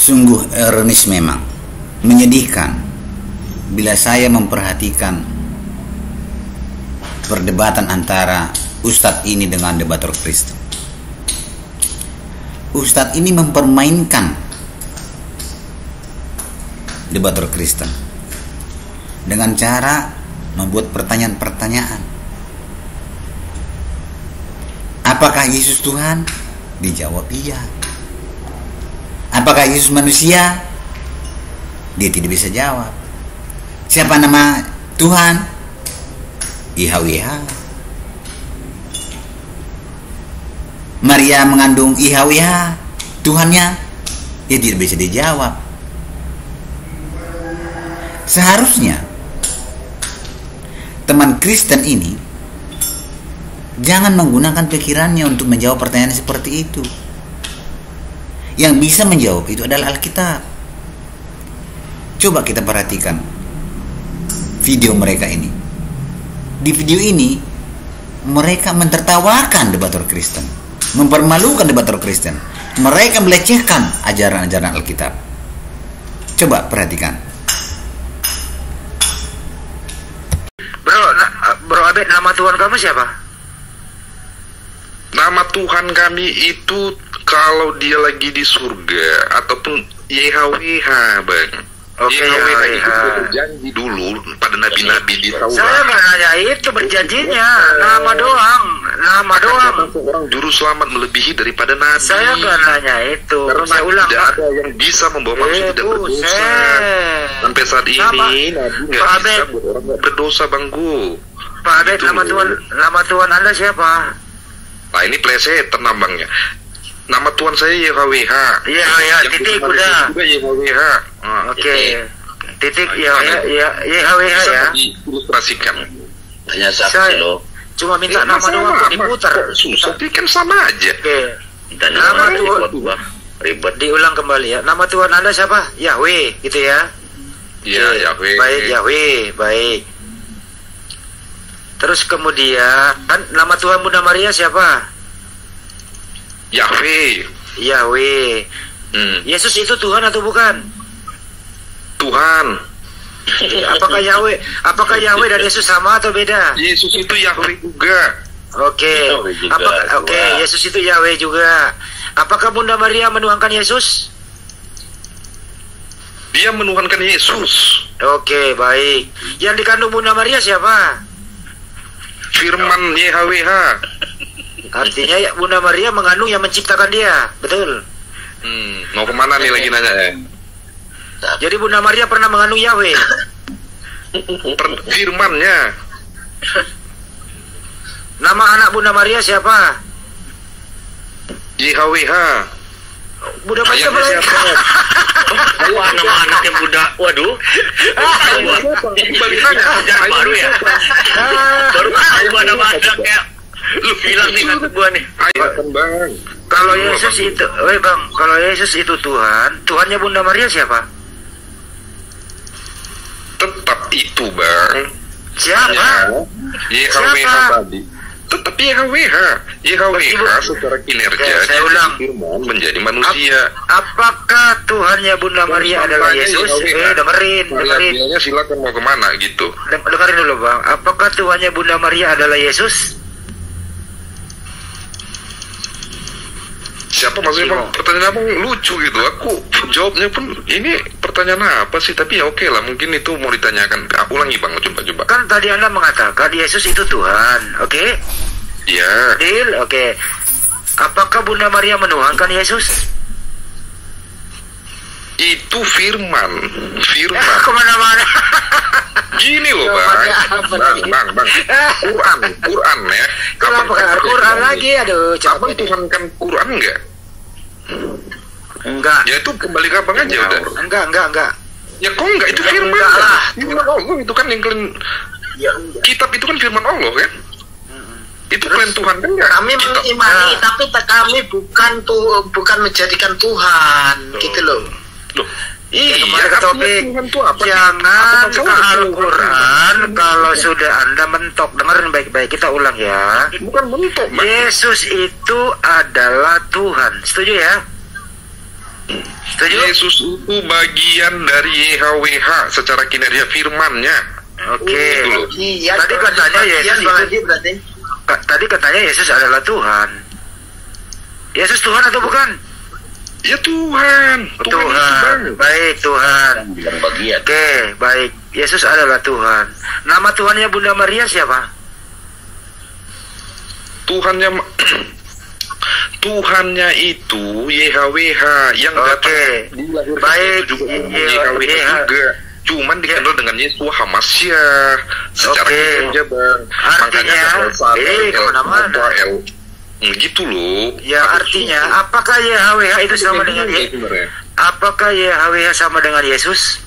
Sungguh ironis memang, menyedihkan bila saya memperhatikan perdebatan antara Ustadz ini dengan debator Kristen. Ustadz ini mempermainkan debator Kristen dengan cara membuat pertanyaan-pertanyaan. Apakah Yesus Tuhan? Dijawab iya. Apakah Yesus manusia? Dia tidak bisa jawab. Siapa nama Tuhan? IHWH. Maria mengandung IHWH, Tuhannya? Dia tidak bisa dijawab. Seharusnya teman Kristen ini jangan menggunakan pikirannya untuk menjawab pertanyaan seperti itu. Yang bisa menjawab itu adalah Alkitab. Coba kita perhatikan video mereka ini. Di video ini mereka mentertawakan debator Kristen, mempermalukan debator Kristen. Mereka melecehkan ajaran-ajaran Alkitab. Coba perhatikan. Bro Abed, nama Tuhan kamu siapa? Nama Tuhan kami itu kalau dia lagi di surga ataupun YHWH, Bang. Oke, YHWH itu YHWH. berjanji dulu pada nabi-nabi di Taurat. Saya nggak nanya itu berjanjinya, nama doang. Orang juru selamat melebihi daripada nabi. Saya nggak nanya itu. Karena Saya ulang, tidak Pak. ada yang bisa membawa manusia tidak berdosa. Buset. Sampai saat ini nabi nggak Pak bisa Abed. buat orang nggak berdosa, Bangku. Pak Abed, Itu. nama Tuhan Anda siapa? Nah ini plesetan nambangnya. Nama Tuhan saya YHWH. Iya, Yang titik Tuhan udah. juga YHWH. Nah, Oke. Titik Nah, ya, YHWH bisa ya. diilustrasikan. Hanya saksi Saya loh. cuma minta Ya, nama masalah doang apa? diputar. Kok susah, tapi kan sama aja. Oke. Tanya Nama nama Tuhan. Tuhan. Ribet. Diulang kembali ya. Nama Tuhan Anda siapa? Yahweh, gitu ya. Iya, Oke, Yahweh. Baik, Yahweh, baik. Terus kemudian nama Tuhan Bunda Maria siapa? Yahweh. Yahweh. Yesus itu Tuhan atau bukan? Tuhan. Apakah Yahweh dan Yesus sama atau beda? Yesus itu Yahweh juga. Oke. Yahweh juga, Oke, dua. Yesus itu Yahweh juga. Apakah Bunda Maria menuhankan Yesus? Dia menuhankan Yesus. Oke, baik. Yang dikandung Bunda Maria siapa? Firman YHWH. Artinya ya, Bunda Maria mengandung yang menciptakan dia, betul? Mau kemana nih lagi nanya? Jadi Bunda Maria pernah mengandung Yahweh. Firmannya. Nama anak Bunda Maria siapa? YHWH. Bunda Maria Ayahnya boleh. siapa? Wah, nama anaknya Bunda. Waduh. Balik nanya. Jangan baru ya. Baru tahu gua nama anaknya. Lu bilang nih kata gua nih. Ayo kan, Bang. Kalau Yesus itu, Bang, kalau Yesus itu Tuhan, Tuhannya Bunda Maria siapa? Tetap itu, Bang. Siapa? YHWH Siapa? tadi. Tetap YHWH. YHWH secara kinerja Oke, saya jadi ulang. firman menjadi manusia. Apakah Tuhannya Bunda Maria adalah Yesus? Dengerin. Variabelnya silakan mau kemana gitu. Dengerin dulu, Bang. Apakah Tuhannya Bunda Maria adalah Yesus? Siapa maksudnya, Bang? Pertanyaan Abang lucu gitu. Aku jawabnya pun ini pertanyaan apa sih? Tapi ya oke lah, mungkin itu mau ditanyakan. Ulangi, Bang, coba. Kan tadi Anda mengatakan Yesus itu Tuhan, oke? Ya, Deal, oke. Apakah Bunda Maria menuhankan Yesus? itu firman. Kemana-mana. Gini loh, Bang. Quran ya. Kenapa Al-Quran lagi? Aduh, Abang capek. tuhankan Quran enggak? Enggak. Ya itu kembali ke Abang aja udah. Enggak. Ya kok enggak, itu firman Enggak kan? lah. Firman Allah itu kan yang kalian, Ya enggak. kitab itu kan firman Allah kan? Itu kalian Tuhan kan enggak? Kami Kitab. mengimani, tapi kami bukan menjadikan Tuhan, gitu loh. Loh, Kembali ke artinya topik. Tuhan itu apa sih? Jangan Apa ke maksudnya Al-Quran kalau sudah Anda mentok. Dengerin baik-baik, kita ulang ya. Bukan bentuk, Bang. Yesus itu adalah Tuhan. Setuju ya? Setuju? Yesus itu bagian dari YHWH secara kinerja firman-Nya. Oke. Gitu loh. Iya, Tadi katanya Yesus berarti. Tadi katanya Yesus adalah Tuhan. Yesus Tuhan atau bukan? Ya Tuhan. Tuhan. Baik, Tuhan. Bilang bagian. Oke, baik. Yesus adalah Tuhan. Nama Tuhannya Bunda Maria siapa? Tuhannya Tuhannya itu YHWH yang Oke. datang Baik. itu juga YHWH juga. Cuman dikenal dengan Yeshua Hamasyah secara Oke. kinerja, Bang. Artinya, kemana-mana. Gitu loh. Ya, artinya apakah YHWH itu sama dengan apakah YHWH sama dengan Yesus?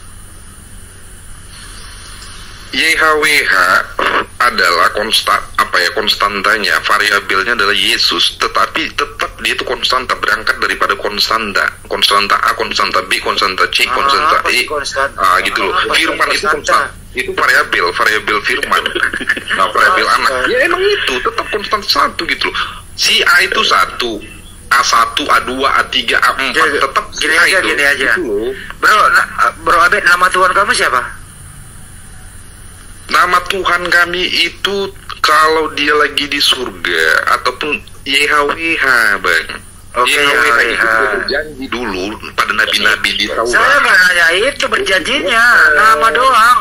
YHWH adalah konstantanya, variabelnya adalah Yesus, tetapi tetap dia itu konstanta, berangkat daripada konstanta A, konstanta B, konstanta C, konstanta E, gitu loh. Firman itu konstan, itu variabel firman. Nah, variabel anak, ya emang itu tetap konstan satu gitu loh. Si A itu satu, A1, A2, A3, A4, tetap Gini A aja, itu. gini aja. Gitu loh. Bro Abed, nama Tuhan kamu siapa? Nama Tuhan kami itu kalau dia lagi di surga ataupun YHWH, Bang. Oke, YHWH itu YHWH. berjanji dulu pada nabi-nabi di Taurat. Saya nggak nanya itu berjanjinya, nama doang.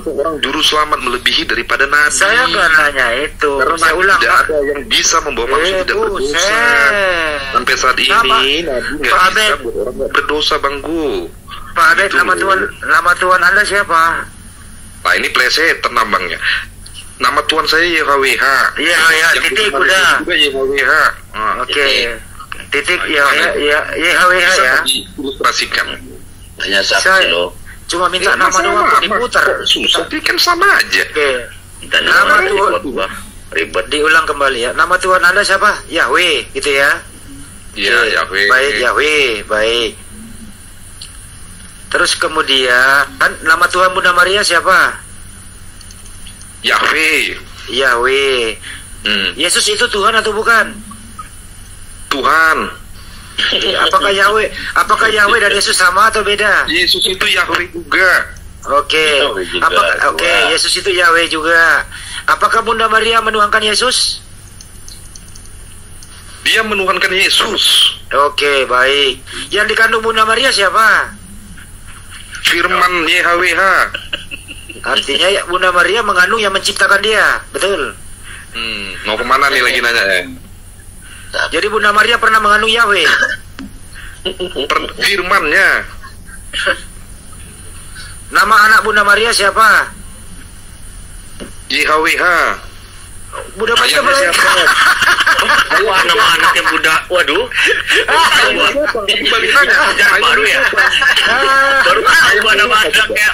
Seorang juru selamat melebihi daripada nabi. Saya nggak nanya itu. Karena Saya ulang, tidak Pak. ada yang bisa membawa manusia tidak berdosa. buset. Sampai saat ini nabi nggak Pak bisa Abed. buat orang nggak berdosa, Bangku. Pak Abed, Gitu. nama Tuhan Anda siapa? Nah ini plesetan nambangnya. Nama Tuhan saya YHWH. Iya, Yang titik Tuhan udah. juga YHWH. Nah, Oke. Titik YHWH bisa ya. diilustrasikan. Hanya saksi Saya- loh. Cuma minta Ya, nama doang kok diputar. Susah, tapi kan sama aja. Oke. Minta Nama nama Tuhan. ribet. Ribet. Diulang kembali ya. Nama Tuhan Anda siapa? Yahweh, gitu ya. Iya, Oke. Yahweh. Baik, Yahweh, baik. Terus kemudian nama Tuhan Bunda Maria siapa? Yahweh. Yahweh. Yesus itu Tuhan atau bukan? Tuhan. Apakah Yahweh dan Yesus sama atau beda? Yesus itu Yahweh juga. Oke. Yahweh juga, Oke, Tuhan. Yesus itu Yahweh juga. Apakah Bunda Maria menuhankan Yesus? Dia menuhankan Yesus. Oke, baik. Yang dikandung Bunda Maria siapa? Firman YHWH. Artinya ya, Bunda Maria mengandung yang menciptakan dia, betul? Mau kemana nih lagi nanya? Jadi Bunda Maria pernah mengandung Yahweh. Firmannya. Nama anak Bunda Maria siapa? YHWH. Bunda Maria Ayahnya siapa? Wah, nama anaknya Buddha. Waduh. Balik nanya. Jangan baru ya. Ah, Baru tahu gua nama anaknya.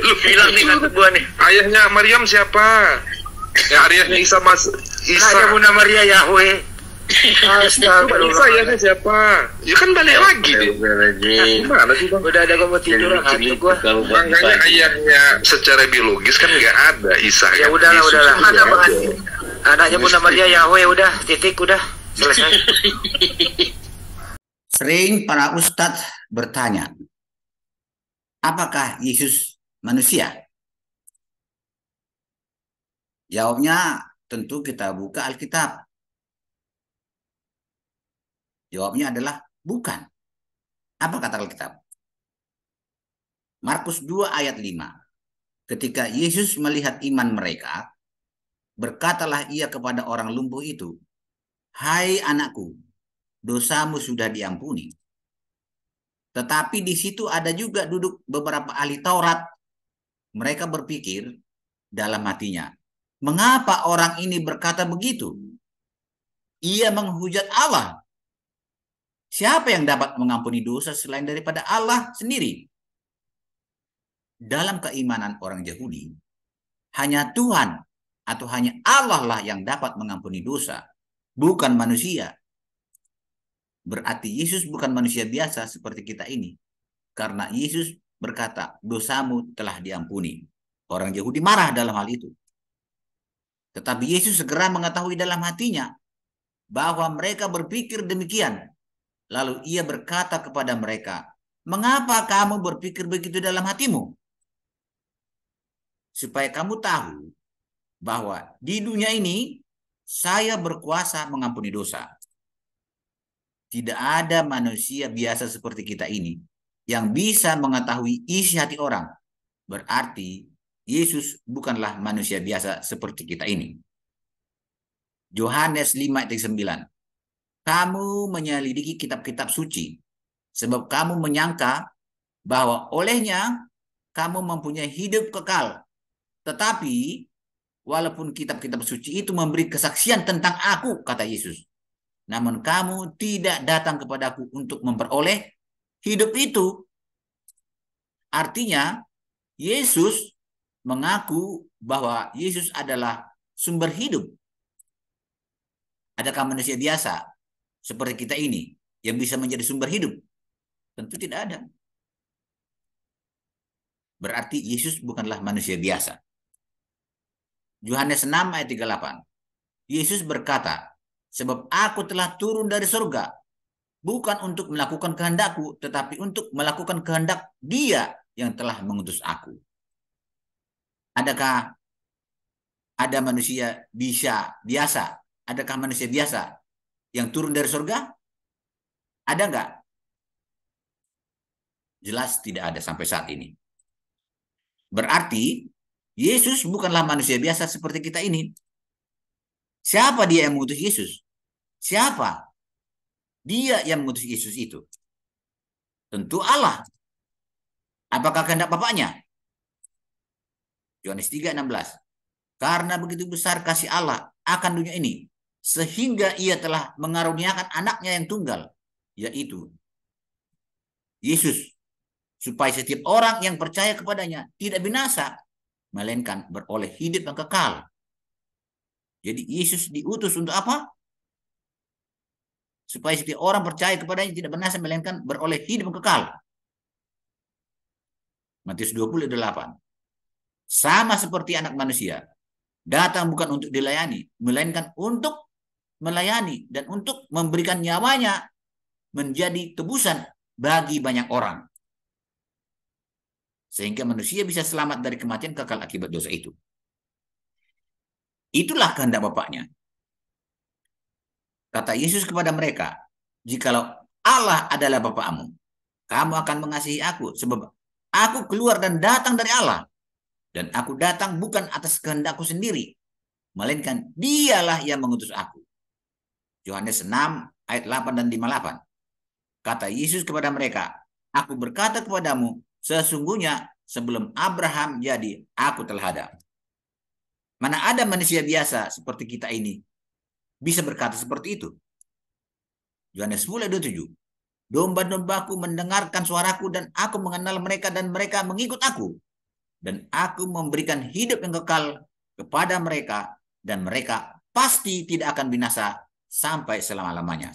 Lu bilang nih kata gua nih. Ayahnya Maryam siapa? Ya, ayahnya Isa anaknya Bunda Maria Yahweh. Isa ayahnya siapa? Ya kan balik lagi deh. Gimana sih, Bang? Udah ada kamu tidur ngantuk gua. Makanya ayahnya secara biologis kan nggak ada Isa. Ya kan? udahlah, Yesus udahlah. itu nggak ada. Anaknya Bunda Maria Yahweh udah, titik udah. Selesai. Sering para ustadz bertanya, apakah Yesus manusia? Jawabnya tentu kita buka Alkitab. Jawabnya adalah bukan. Apa kata Alkitab? Markus 2 ayat 5. Ketika Yesus melihat iman mereka, berkatalah ia kepada orang lumpuh itu, "Hai anakku, dosamu sudah diampuni." Tetapi di situ ada juga duduk beberapa ahli Taurat. Mereka berpikir dalam hatinya, mengapa orang ini berkata begitu? Ia menghujat Allah. Siapa yang dapat mengampuni dosa selain daripada Allah sendiri? Dalam keimanan orang Yahudi, hanya Tuhan atau hanya Allah lah yang dapat mengampuni dosa, bukan manusia. Berarti Yesus bukan manusia biasa seperti kita ini. Karena Yesus berkata, dosamu telah diampuni. Orang Yahudi marah dalam hal itu. Tetapi Yesus segera mengetahui dalam hatinya bahwa mereka berpikir demikian. Lalu ia berkata kepada mereka, "Mengapa kamu berpikir begitu dalam hatimu? Supaya kamu tahu bahwa di dunia ini saya berkuasa mengampuni dosa. Tidak ada manusia biasa seperti kita ini yang bisa mengetahui isi hati orang. Berarti Yesus bukanlah manusia biasa seperti kita ini." Yohanes 5:9. Kamu menyelidiki kitab-kitab suci, sebab kamu menyangka bahwa olehnya kamu mempunyai hidup kekal. Tetapi walaupun kitab-kitab suci itu memberi kesaksian tentang aku, kata Yesus, namun kamu tidak datang kepadaku untuk memperoleh hidup itu. Artinya, Yesus mengaku bahwa Yesus adalah sumber hidup. Adakah manusia biasa seperti kita ini yang bisa menjadi sumber hidup? Tentu tidak ada. Berarti Yesus bukanlah manusia biasa. Yohanes 6 ayat 38. Yesus berkata, "Sebab aku telah turun dari surga, bukan untuk melakukan kehendakku, tetapi untuk melakukan kehendak Dia yang telah mengutus aku." Adakah ada manusia biasa? Adakah manusia biasa yang turun dari surga? Ada enggak? Jelas tidak ada sampai saat ini. Berarti Yesus bukanlah manusia biasa seperti kita ini. Siapa dia yang mengutus Yesus? Siapa? Dia yang mengutus Yesus itu. Tentu Allah. Apakah kehendak Bapaknya? Yohanes 3:16. Karena begitu besar kasih Allah akan dunia ini, sehingga ia telah mengaruniakan anaknya yang tunggal, yaitu Yesus, supaya setiap orang yang percaya kepadanya tidak binasa, melainkan beroleh hidup yang kekal. Jadi Yesus diutus untuk apa? Supaya setiap orang percaya kepadanya tidak binasa, melainkan beroleh hidup yang kekal. Matius 28. Sama seperti anak manusia, datang bukan untuk dilayani, melainkan untuk melayani dan untuk memberikan nyawanya menjadi tebusan bagi banyak orang, sehingga manusia bisa selamat dari kematian kekal akibat dosa itu. Itulah kehendak Bapaknya. Kata Yesus kepada mereka, "Jikalau Allah adalah Bapakmu, kamu akan mengasihi aku, sebab aku keluar dan datang dari Allah. Dan aku datang bukan atas kehendakku sendiri, melainkan Dialah yang mengutus aku." Yohanes 6 ayat 8 dan 58. Kata Yesus kepada mereka, "Aku berkata kepadamu, sesungguhnya sebelum Abraham jadi, aku telah ada." Mana ada manusia biasa seperti kita ini bisa berkata seperti itu? Yohanes 10 ayat 27. "Domba-dombaku mendengarkan suaraku dan aku mengenal mereka dan mereka mengikut aku. Dan aku memberikan hidup yang kekal kepada mereka dan mereka pasti tidak akan binasa sampai selama-lamanya."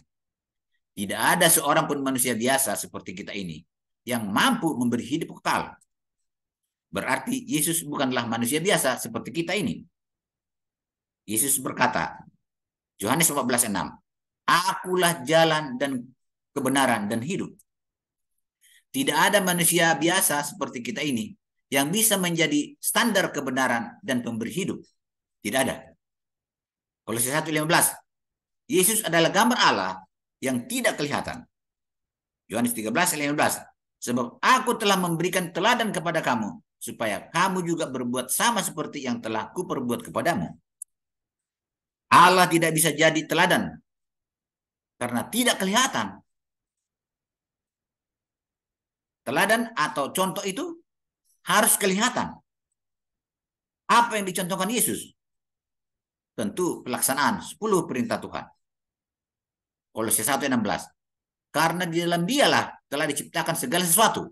Tidak ada seorang pun manusia biasa seperti kita ini yang mampu memberi hidup kekal. Berarti Yesus bukanlah manusia biasa seperti kita ini. Yesus berkata, Yohanes 14:6, "Akulah jalan dan kebenaran dan hidup." Tidak ada manusia biasa seperti kita ini yang bisa menjadi standar kebenaran dan pemberi hidup. Tidak ada. Kolose 1:15, Yesus adalah gambar Allah yang tidak kelihatan. Yohanes 13:15, "Sebab aku telah memberikan teladan kepada kamu, supaya kamu juga berbuat sama seperti yang telah kuperbuat kepadamu." Allah tidak bisa jadi teladan karena tidak kelihatan. Teladan atau contoh itu harus kelihatan. Apa yang dicontohkan Yesus? Tentu pelaksanaan 10 perintah Tuhan. Kolose 1:16, "Karena di dalam Dialah telah diciptakan segala sesuatu,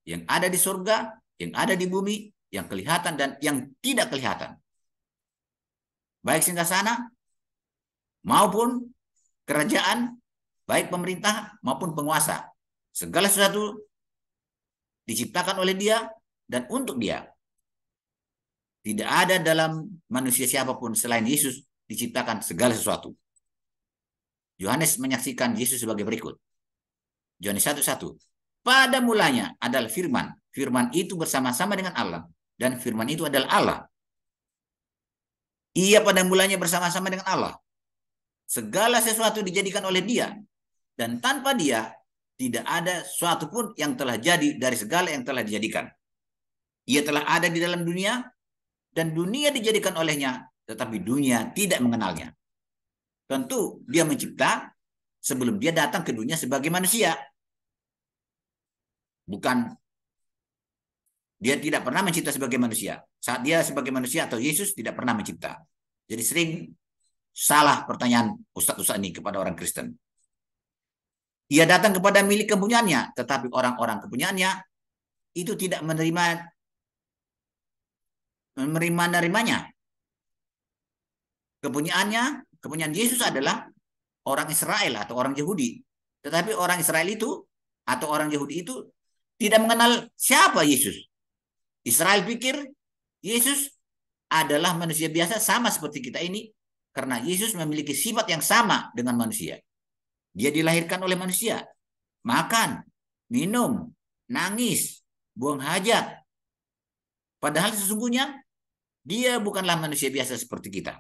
yang ada di surga, yang ada di bumi, yang kelihatan dan yang tidak kelihatan, baik singgasana maupun kerajaan, baik pemerintah maupun penguasa. Segala sesuatu diciptakan oleh Dia dan untuk Dia. Tidak ada dalam manusia siapapun selain Yesus diciptakan segala sesuatu." Yohanes menyaksikan Yesus sebagai berikut. Yohanes 1:1. Pada mulanya adalah firman. Firman itu bersama-sama dengan Allah. Dan firman itu adalah Allah. Ia pada mulanya bersama-sama dengan Allah. Segala sesuatu dijadikan oleh dia. Dan tanpa dia, tidak ada sesuatu pun yang telah jadi dari segala yang telah dijadikan. Ia telah ada di dalam dunia, dan dunia dijadikan olehnya, tetapi dunia tidak mengenalnya. Tentu dia mencipta sebelum dia datang ke dunia sebagai manusia. Bukan, dia tidak pernah mencipta sebagai manusia. Saat dia sebagai manusia atau Yesus tidak pernah mencipta. Jadi sering salah pertanyaan ustaz-ustaz ini kepada orang Kristen. Ia datang kepada milik kepunyaannya, tetapi orang-orang kepunyaannya itu tidak menerimanya. Kepunyaan Yesus adalah orang Israel atau orang Yahudi. Tetapi orang Israel itu atau orang Yahudi itu tidak mengenal siapa Yesus. Israel pikir Yesus adalah manusia biasa sama seperti kita ini karena Yesus memiliki sifat yang sama dengan manusia. Dia dilahirkan oleh manusia, makan, minum, nangis, buang hajat. Padahal sesungguhnya dia bukanlah manusia biasa seperti kita.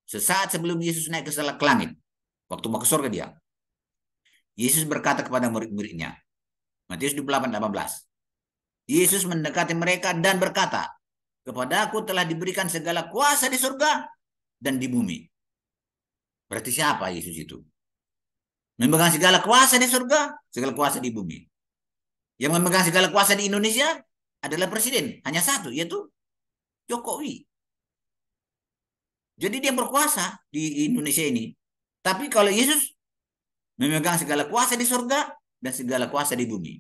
Sesaat sebelum Yesus naik ke langit, waktu mau ke surga dia, Yesus berkata kepada murid-muridnya, Matius 28:18, Yesus mendekati mereka dan berkata, kepadaku telah diberikan segala kuasa di surga dan di bumi. Berarti siapa Yesus itu? Memegang segala kuasa di surga, segala kuasa di bumi. Yang memegang segala kuasa di Indonesia adalah presiden, hanya satu, yaitu Jokowi. Jadi dia berkuasa di Indonesia ini. Tapi kalau Yesus memegang segala kuasa di surga dan segala kuasa di bumi.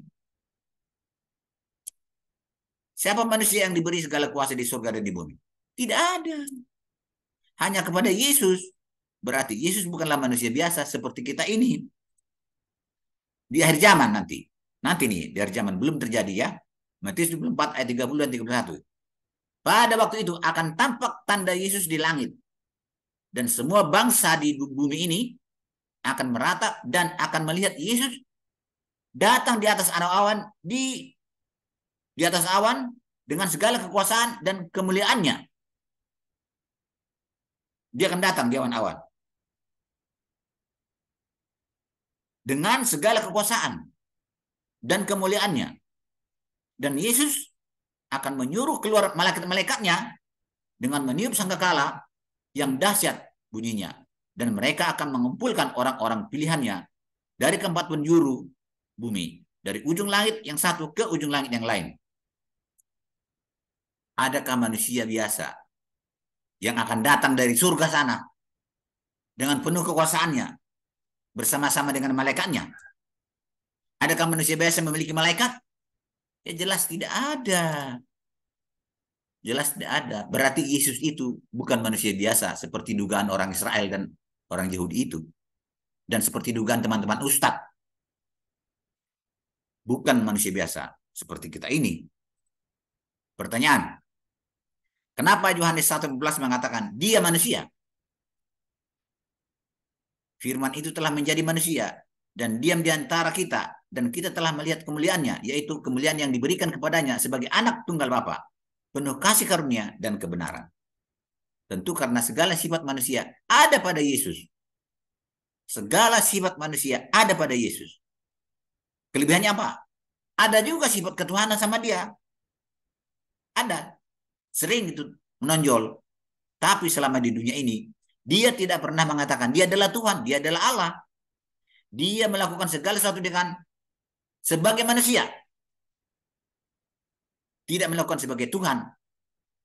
Siapa manusia yang diberi segala kuasa di surga dan di bumi? Tidak ada. Hanya kepada Yesus. Berarti Yesus bukanlah manusia biasa seperti kita ini. Di akhir zaman nanti. Nanti nih, di akhir zaman belum terjadi ya. Matius 24 ayat 30 dan 31. Pada waktu itu akan tampak tanda Yesus di langit. Dan semua bangsa di bumi ini akan meratap dan akan melihat Yesus datang di atas awan di atas awan dengan segala kekuasaan dan kemuliaannya. Dia akan datang di awan-awan dengan segala kekuasaan dan kemuliaannya. Dan Yesus akan menyuruh keluar malaikat-malaikatnya dengan meniup sangkakala yang dahsyat bunyinya. Dan mereka akan mengumpulkan orang-orang pilihannya dari keempat penjuru bumi. Dari ujung langit yang satu ke ujung langit yang lain. Adakah manusia biasa yang akan datang dari surga sana dengan penuh kekuasaannya bersama-sama dengan malaikatnya? Adakah manusia biasa memiliki malaikat? Ya jelas tidak ada. Jelas tidak ada. Berarti Yesus itu bukan manusia biasa seperti dugaan orang Israel dan orang Yahudi itu. Dan seperti dugaan teman-teman ustadz. Bukan manusia biasa seperti kita ini. Pertanyaan. Kenapa Yohanes 1:14 mengatakan dia manusia? Firman itu telah menjadi manusia dan diam di antara kita, dan kita telah melihat kemuliaannya, yaitu kemuliaan yang diberikan kepadanya sebagai anak tunggal Bapa, penuh kasih karunia dan kebenaran. Tentu karena segala sifat manusia ada pada Yesus. Segala sifat manusia ada pada Yesus. Kelebihannya apa? Ada juga sifat ketuhanan sama dia. Ada. Sering itu menonjol. Tapi selama di dunia ini, dia tidak pernah mengatakan dia adalah Tuhan, dia adalah Allah. Dia melakukan segala sesuatu dengan sebagai manusia. Tidak melakukan sebagai Tuhan.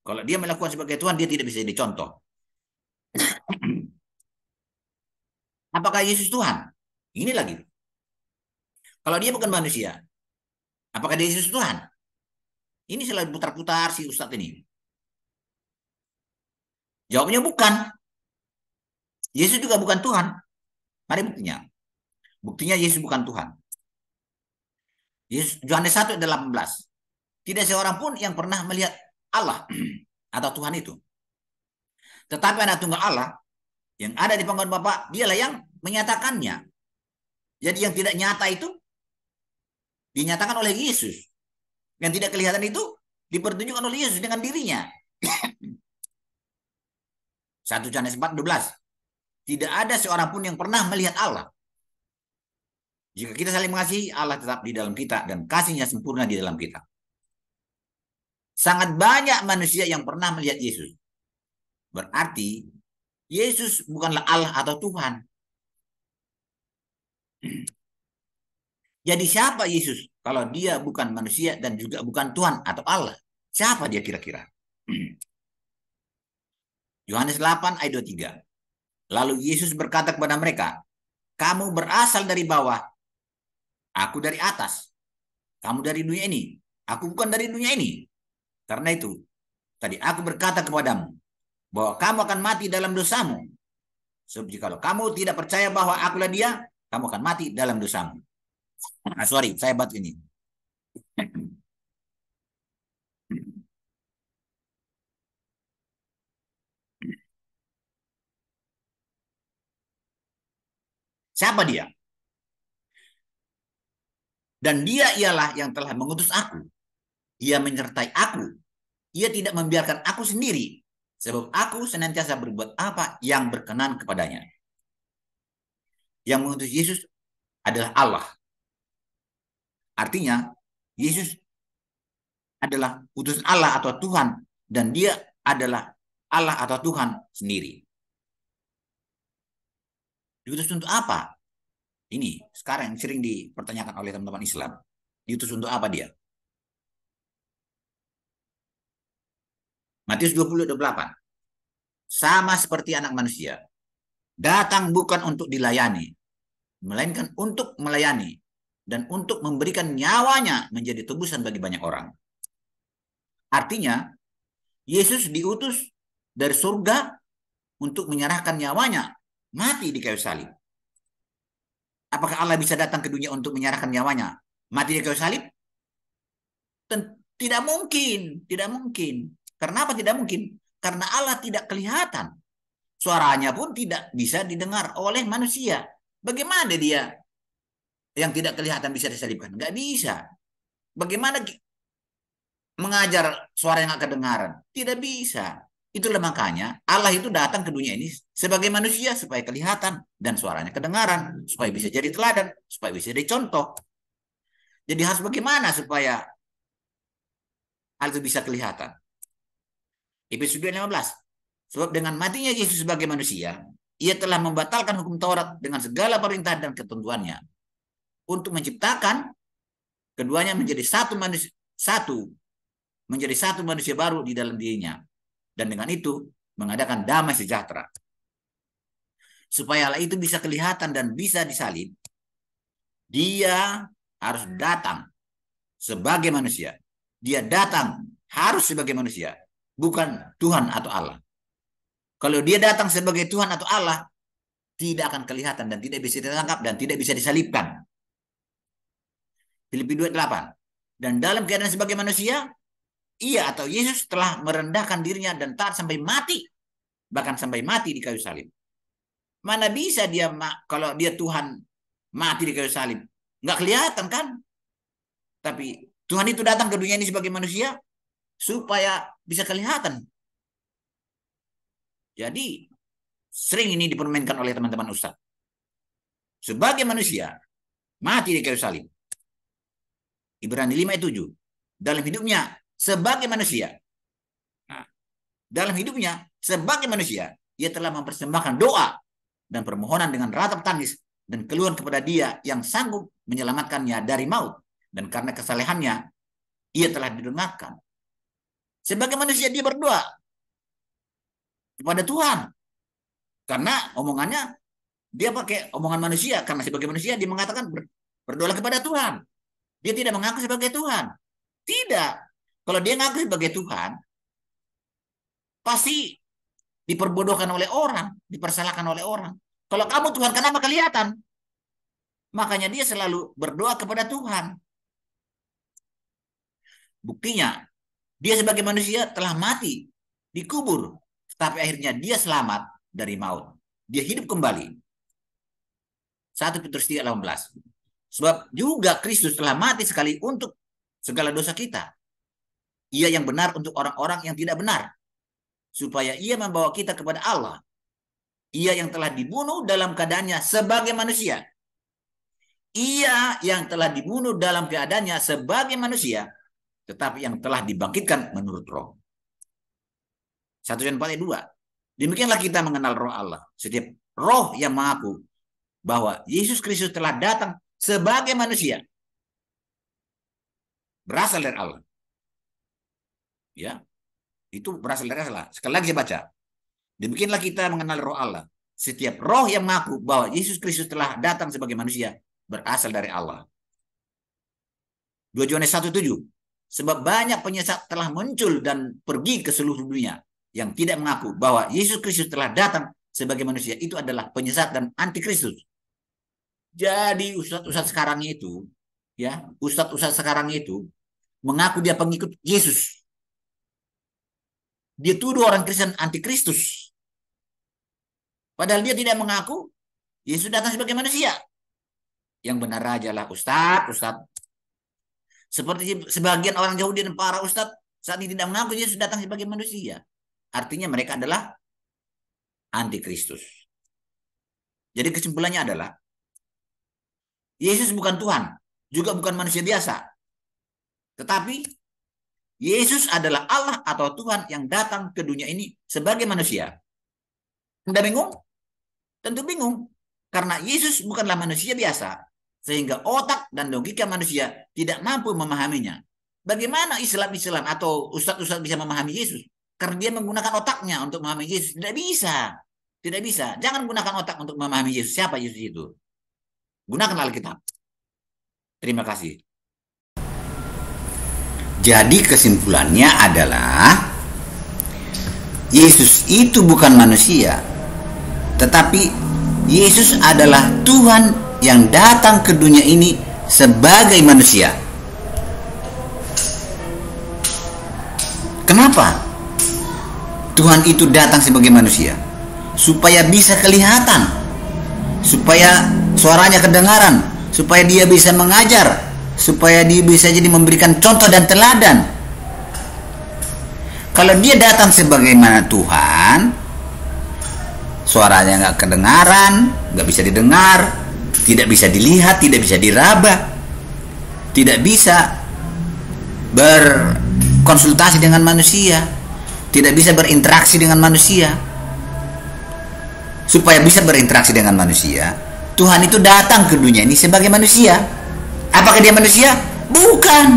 Kalau dia melakukan sebagai Tuhan, dia tidak bisa dicontoh. Apakah Yesus Tuhan? Ini lagi. Kalau dia bukan manusia, apakah dia Yesus Tuhan? Ini selalu putar-putar si Ustadz ini. Jawabnya bukan. Yesus juga bukan Tuhan. Mari buktinya. Buktinya Yesus bukan Tuhan. Yohanes 1:18. Tidak seorang pun yang pernah melihat Allah atau Tuhan itu. Tetapi anak tunggal Allah yang ada di pangkuan Bapa, dialah yang menyatakannya. Jadi yang tidak nyata itu dinyatakan oleh Yesus. Yang tidak kelihatan itu dipertunjukkan oleh Yesus dengan dirinya. 1 Yohanes 4:12. Tidak ada seorang pun yang pernah melihat Allah. Jika kita saling mengasihi, Allah tetap di dalam kita dan kasih-Nya sempurna di dalam kita. Sangat banyak manusia yang pernah melihat Yesus. Berarti Yesus bukanlah Allah atau Tuhan. Jadi siapa Yesus kalau dia bukan manusia dan juga bukan Tuhan atau Allah? Siapa dia kira-kira? Yohanes 8 ayat 23. Lalu Yesus berkata kepada mereka, kamu berasal dari bawah, aku dari atas. Kamu dari dunia ini, aku bukan dari dunia ini. Karena itu, tadi aku berkata kepadamu, bahwa kamu akan mati dalam dosamu. Sebab jikalau kamu tidak percaya bahwa akulah dia, kamu akan mati dalam dosamu. Sorry, saya baca ini. Siapa dia? Dan dia ialah yang telah mengutus aku. Ia menyertai aku. Ia tidak membiarkan aku sendiri. Sebab aku senantiasa berbuat apa yang berkenan kepadanya. Yang mengutus Yesus adalah Allah. Artinya, Yesus adalah utusan Allah atau Tuhan. Dan dia adalah Allah atau Tuhan sendiri. Diutus untuk apa? Ini sekarang yang sering dipertanyakan oleh teman-teman Islam. Diutus untuk apa dia? Matius 20:28. Sama seperti anak manusia. Datang bukan untuk dilayani, melainkan untuk melayani. Dan untuk memberikan nyawanya menjadi tebusan bagi banyak orang. Artinya, Yesus diutus dari surga untuk menyerahkan nyawanya. Mati di kayu salib. Apakah Allah bisa datang ke dunia untuk menyerahkan nyawanya? Mati di kayu salib? Tidak mungkin. Tidak mungkin. Kenapa tidak mungkin? Karena Allah tidak kelihatan. Suaranya pun tidak bisa didengar oleh manusia. Bagaimana dia yang tidak kelihatan bisa disalibkan? Nggak bisa. Bagaimana mengajar suara yang nggak kedengaran? Tidak bisa. Itulah makanya Allah itu datang ke dunia ini sebagai manusia supaya kelihatan dan suaranya kedengaran, supaya bisa jadi teladan, supaya bisa jadi contoh. Jadi harus bagaimana supaya hal itu bisa kelihatan? Efesus 2:15. Sebab dengan matinya Yesus sebagai manusia, ia telah membatalkan hukum Taurat dengan segala perintah dan ketentuannya untuk menciptakan keduanya menjadi satu manusia baru di dalam dirinya. Dan dengan itu mengadakan damai sejahtera. Supaya Allah itu bisa kelihatan dan bisa disalib, dia harus datang sebagai manusia. Dia datang harus sebagai manusia, bukan Tuhan atau Allah. Kalau dia datang sebagai Tuhan atau Allah, tidak akan kelihatan dan tidak bisa ditangkap dan tidak bisa disalibkan. Filipi 2:8. Dan dalam keadaan sebagai manusia, ia atau Yesus telah merendahkan dirinya dan taat sampai mati. Bahkan sampai mati di kayu salib. Mana bisa dia, kalau dia Tuhan, mati di kayu salib? Nggak kelihatan kan? Tapi Tuhan itu datang ke dunia ini sebagai manusia supaya bisa kelihatan. Jadi sering ini dipermainkan oleh teman-teman ustaz. Sebagai manusia, mati di kayu salib. Ibrani 5:7. Dalam hidupnya sebagai manusia. Nah, dalam hidupnya sebagai manusia, ia telah mempersembahkan doa dan permohonan dengan ratap tangis dan keluhan kepada dia yang sanggup menyelamatkannya dari maut. Dan karena kesalehannya, ia telah didengarkan. Sebagai manusia dia berdoa kepada Tuhan. Karena omongannya, dia pakai omongan manusia. Karena sebagai manusia dia mengatakan berdoa kepada Tuhan. Dia tidak mengaku sebagai Tuhan. Tidak. Kalau dia ngaku sebagai Tuhan, pasti diperbodohkan oleh orang, dipersalahkan oleh orang. Kalau kamu Tuhan, kenapa kelihatan? Makanya dia selalu berdoa kepada Tuhan. Buktinya, dia sebagai manusia telah mati, dikubur, tapi akhirnya dia selamat dari maut. Dia hidup kembali. 1 Petrus 3:18. Sebab juga Kristus telah mati sekali untuk segala dosa kita. Ia yang benar untuk orang-orang yang tidak benar, supaya ia membawa kita kepada Allah. Ia yang telah dibunuh dalam keadaannya sebagai manusia. Ia yang telah dibunuh dalam keadaannya sebagai manusia, tetapi yang telah dibangkitkan menurut roh. 1 Yohanes 4:2. Demikianlah kita mengenal roh Allah. Setiap roh yang mengaku bahwa Yesus Kristus telah datang sebagai manusia berasal dari Allah. Ya, itu berasal dari Allah. Sekali lagi saya baca. Demikianlah kita mengenal roh Allah. Setiap roh yang mengaku bahwa Yesus Kristus telah datang sebagai manusia berasal dari Allah. 2 Yohanes 1:7. Sebab banyak penyesat telah muncul dan pergi ke seluruh dunia yang tidak mengaku bahwa Yesus Kristus telah datang sebagai manusia. Itu adalah penyesat dan antikristus. Jadi ustadz-ustadz sekarang itu, ya, ustadz-ustadz sekarang itu mengaku dia pengikut Yesus. Dia tuduh orang Kristen antikristus. Padahal dia tidak mengaku Yesus datang sebagai manusia. Yang benar aja lah ustadz. Seperti sebagian orang Yahudi dan para ustadz saat ini tidak mengaku Yesus datang sebagai manusia. Artinya mereka adalah antikristus. Jadi kesimpulannya adalah Yesus bukan Tuhan, juga bukan manusia biasa. Tetapi Yesus adalah Allah atau Tuhan yang datang ke dunia ini sebagai manusia. Anda bingung? Tentu bingung. Karena Yesus bukanlah manusia biasa. Sehingga otak dan logika manusia tidak mampu memahaminya. Bagaimana Islam atau ustadz-ustadz bisa memahami Yesus? Karena dia menggunakan otaknya untuk memahami Yesus. Tidak bisa. Tidak bisa. Jangan gunakan otak untuk memahami Yesus. Siapa Yesus itu? Gunakan Alkitab. Terima kasih. Jadi kesimpulannya adalah Yesus itu bukan manusia, tetapi Yesus adalah Tuhan yang datang ke dunia ini sebagai manusia. Kenapa Tuhan itu datang sebagai manusia? Supaya bisa kelihatan, supaya suaranya kedengaran, supaya dia bisa mengajar, supaya dia bisa jadi memberikan contoh dan teladan. Kalau dia datang sebagaimana Tuhan, suaranya nggak kedengaran, nggak bisa didengar, tidak bisa dilihat, tidak bisa diraba, tidak bisa berkonsultasi dengan manusia, tidak bisa berinteraksi dengan manusia. Supaya bisa berinteraksi dengan manusia, Tuhan itu datang ke dunia ini sebagai manusia. Apakah dia manusia? Bukan.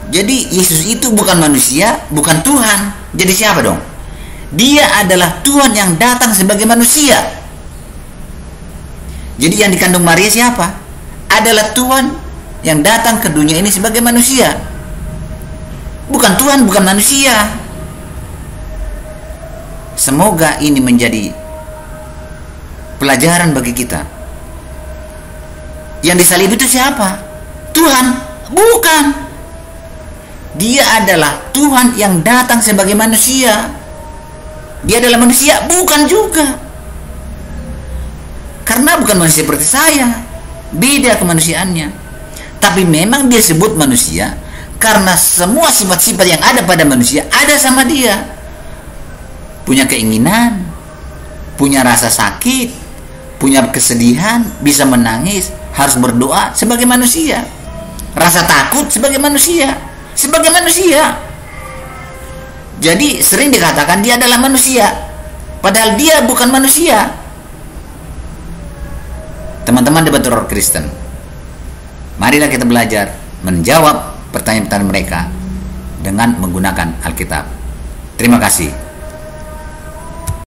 Jadi Yesus itu bukan manusia, bukan Tuhan. Jadi siapa dong? Dia adalah Tuhan yang datang sebagai manusia. Jadi yang dikandung Maria siapa? Adalah Tuhan yang datang ke dunia ini sebagai manusia. Bukan Tuhan, bukan manusia. Semoga ini menjadi pelajaran bagi kita. Yang disalib itu siapa? Tuhan? Bukan. Dia adalah Tuhan yang datang sebagai manusia. Dia adalah manusia? Bukan juga. Karena bukan manusia seperti saya. Beda kemanusiaannya. Tapi memang dia sebut manusia karena semua sifat-sifat yang ada pada manusia ada sama dia. Punya keinginan, punya rasa sakit, punya kesedihan, bisa menangis, harus berdoa sebagai manusia. Rasa takut sebagai manusia. Sebagai manusia. Jadi sering dikatakan dia adalah manusia, padahal dia bukan manusia. Teman-teman debatur Kristen, marilah kita belajar menjawab pertanyaan-pertanyaan mereka dengan menggunakan Alkitab. Terima kasih.